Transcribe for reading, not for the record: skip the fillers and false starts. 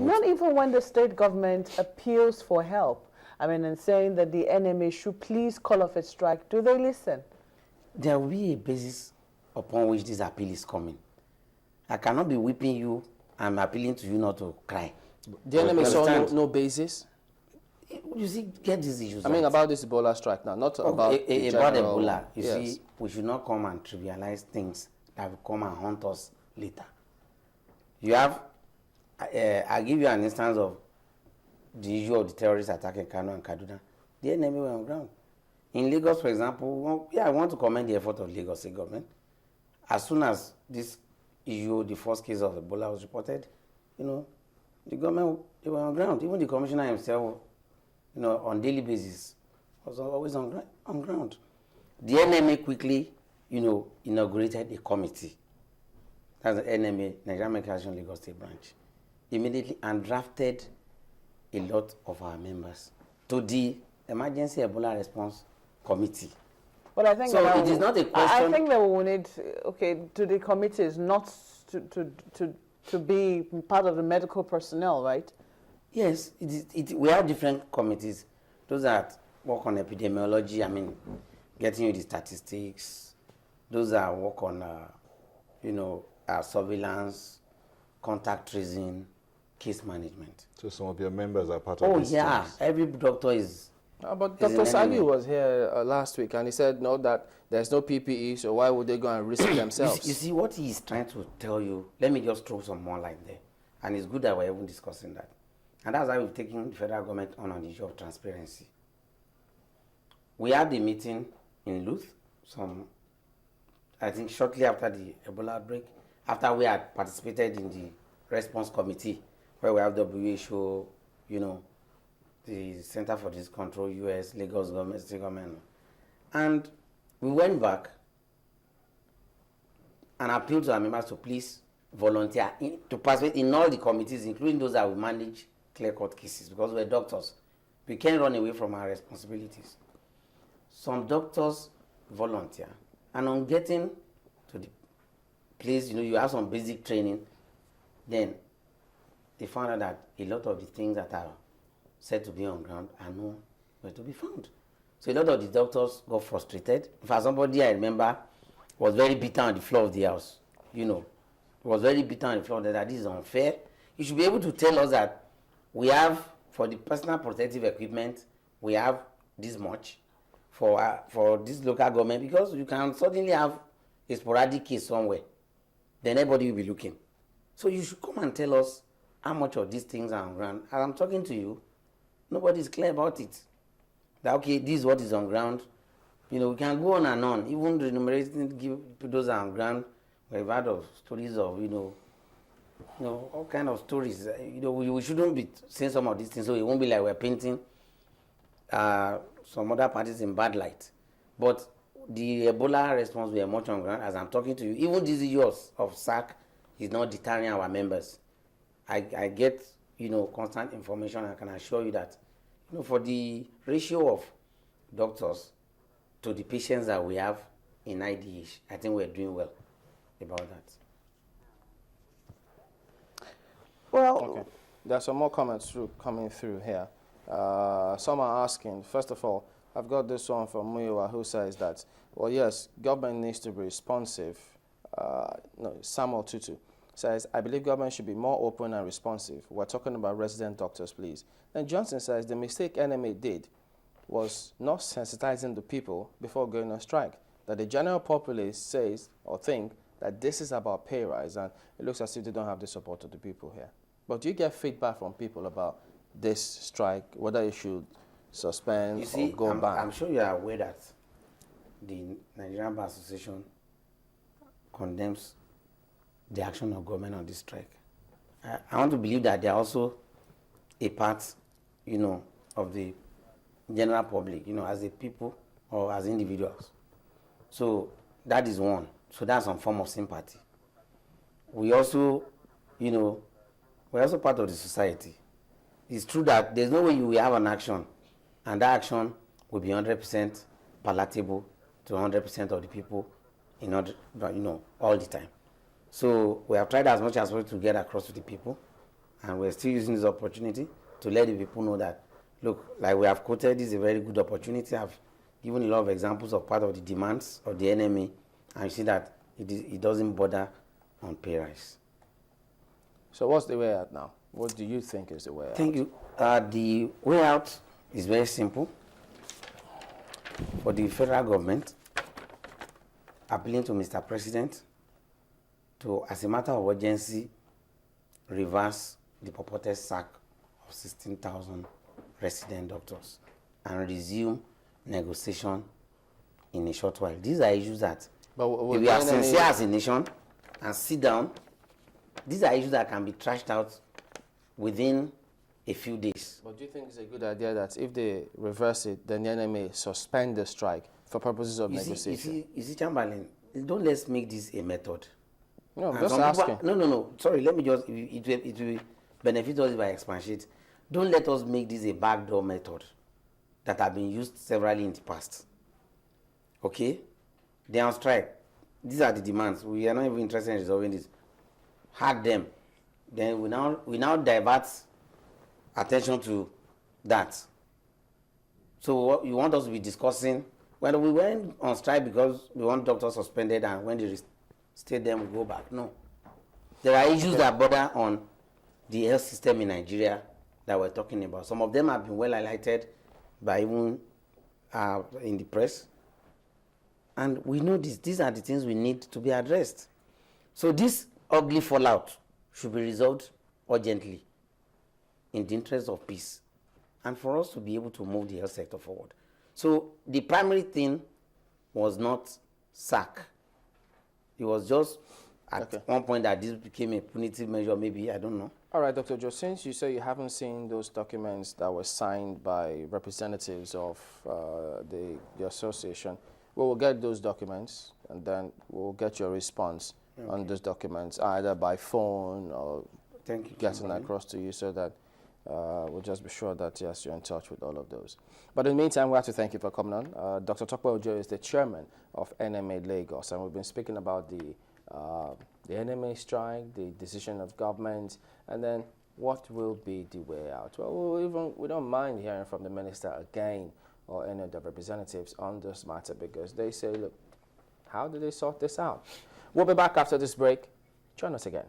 Not even when the state government appeals for help, I mean, and saying that the NMA should please call off a strike, do they listen? There will be a basis upon which this appeal is coming. I cannot be whipping you. I'm appealing to you not to cry. The NMA saw no basis? You see, get these issues. I mean, about this Ebola strike now, not about about Ebola. You yes. see, we should not come and trivialize things that will come and haunt us later. You have, I'll give you an instance of the issue of the terrorist attack in Kano and Kaduna. The enemy were on ground. In Lagos, for example, I want to commend the effort of Lagos State government. As soon as this issue, the first case of Ebola was reported, the government, they were on ground. Even the commissioner himself, on daily basis, was always on ground. The NMA quickly, inaugurated a committee. That's the NMA, Nigerian Medical Association Lagos State Branch, immediately and drafted a lot of our members to the Emergency Ebola Response Committee. But I think so it is not a question. I think that we will need, to the committees not to be part of the medical personnel, right? Yes, we have different committees. Those that work on epidemiology, I mean, getting you the statistics. Those that work on, surveillance, contact tracing, case management. So some of your members are part of this. Oh, yeah. Teams. Every doctor is. But Dr. Sagi was here last week, and he said, no, that there's no PPE, so why would they go and risk themselves? You see, what he's trying to tell you, let me just throw some more light there. And it's good that we're even discussing that. And that's why we've taken the federal government on the issue of transparency. We had the meeting in Luth, I think shortly after the Ebola outbreak, after we had participated in the response committee, where we have WHO, the Center for Disease Control, US, Lagos government, state government. And we went back and appealed to our members to please volunteer to participate in all the committees, including those that will manage clear-cut cases, because we're doctors. We can't run away from our responsibilities. Some doctors volunteer, and on getting to the place, you have some basic training, then they found out that a lot of the things that are said to be on ground are nowhere to be found. So a lot of the doctors got frustrated. In fact, somebody I remember was very bitter on the floor of the house. Was very bitter on the floor that this is unfair. You should be able to tell us that we have, for the personal protective equipment, we have this much for this local government, because you can suddenly have a sporadic case somewhere. Then everybody will be looking. So you should come and tell us how much of these things are on ground. As I'm talking to you, nobody is clear about it. That, okay, this is what is on ground. We can go on and on. Even the enumerating, give those are on ground. We've heard of stories of, all kind of stories. We shouldn't be saying some of these things, so it won't be like we're painting some other parties in bad light. But the Ebola response, we are much on ground. As I'm talking to you, even this issue of SAC is not deterring our members. I get, constant information. I can assure you that, for the ratio of doctors to the patients that we have in IDH, I think we're doing well about that. Well, okay. There's some more comments coming through here. Some are asking, first of all, I've got this one from Muiwa who says that, well, yes, government needs to be responsive. Samuel Tutu says, I believe government should be more open and responsive. We're talking about resident doctors, please. Then Johnson says, the mistake NMA did was not sensitizing the people before going on strike. That the general populace says or think that this is about pay rise, and it looks as if they don't have the support of the people here. But do you get feedback from people about this strike, whether it should suspend or go back? I'm sure you are aware that the Nigerian Bar Association condemns the action of government on this strike. I want to believe that they are also a part, of the general public, as a people or as individuals. So that is one. So that's some form of sympathy. We also, we're also part of the society. It's true that there's no way you will have an action, and that action will be 100% palatable to 100% of the people, all the time. So we have tried as much as possible to get across to the people, And we're still using this opportunity to let the people know that, look, like we have quoted, this is a very good opportunity. I've given a lot of examples of part of the demands of the NMA, and you see that it doesn't bother on pay rise. So what's the way out now? What do you think is the way out? Thank you. The way out is very simple. For the federal government, appealing to Mr. President to, as a matter of urgency, reverse the purported sack of 16,000 resident doctors and resume negotiation in a short while. These are issues that, if we are sincere as a nation and sit down, these are issues that can be trashed out within a few days. But do you think it's a good idea that if they reverse it, then the NMA suspend the strike for purposes of negotiation? You see, Chamberlain, don't let's make this a method. No, I'm And just some people asking. no. Sorry, let me just, it will benefit us if I expatiate. Don't let us make this a backdoor method that have been used severally in the past. Okay? They are on strike. These are the demands. We are not even interested in resolving this. Hack them. Then we now divert attention to that. So what you want us to be discussing, when we went on strike because we want doctors suspended, and when they state them, we go back. No. There are issues that border on the health system in Nigeria that we're talking about. Some of them have been well highlighted by even in the press. And we know this. These are the things we need to be addressed. So this ugly fallout should be resolved urgently in the interest of peace and for us to be able to move the health sector forward. So the primary thing was not sack. It was just at one point that this became a punitive measure, maybe, I don't know. All right, Dr. Joe, since you say you haven't seen those documents that were signed by representatives of the association, we will get those documents and then we'll get your response on those documents, either by phone or getting across to you, so that we'll just be sure that, yes, you're in touch with all of those. But in the meantime, we have to thank you for coming on. Dr. Tope Ojo is the chairman of NMA Lagos, and we've been speaking about the NMA strike, the decision of government, and then what will be the way out. Well, we don't mind hearing from the minister again or any of the representatives on this matter, because they say, look, how do they sort this out? We'll be back after this break. Join us again.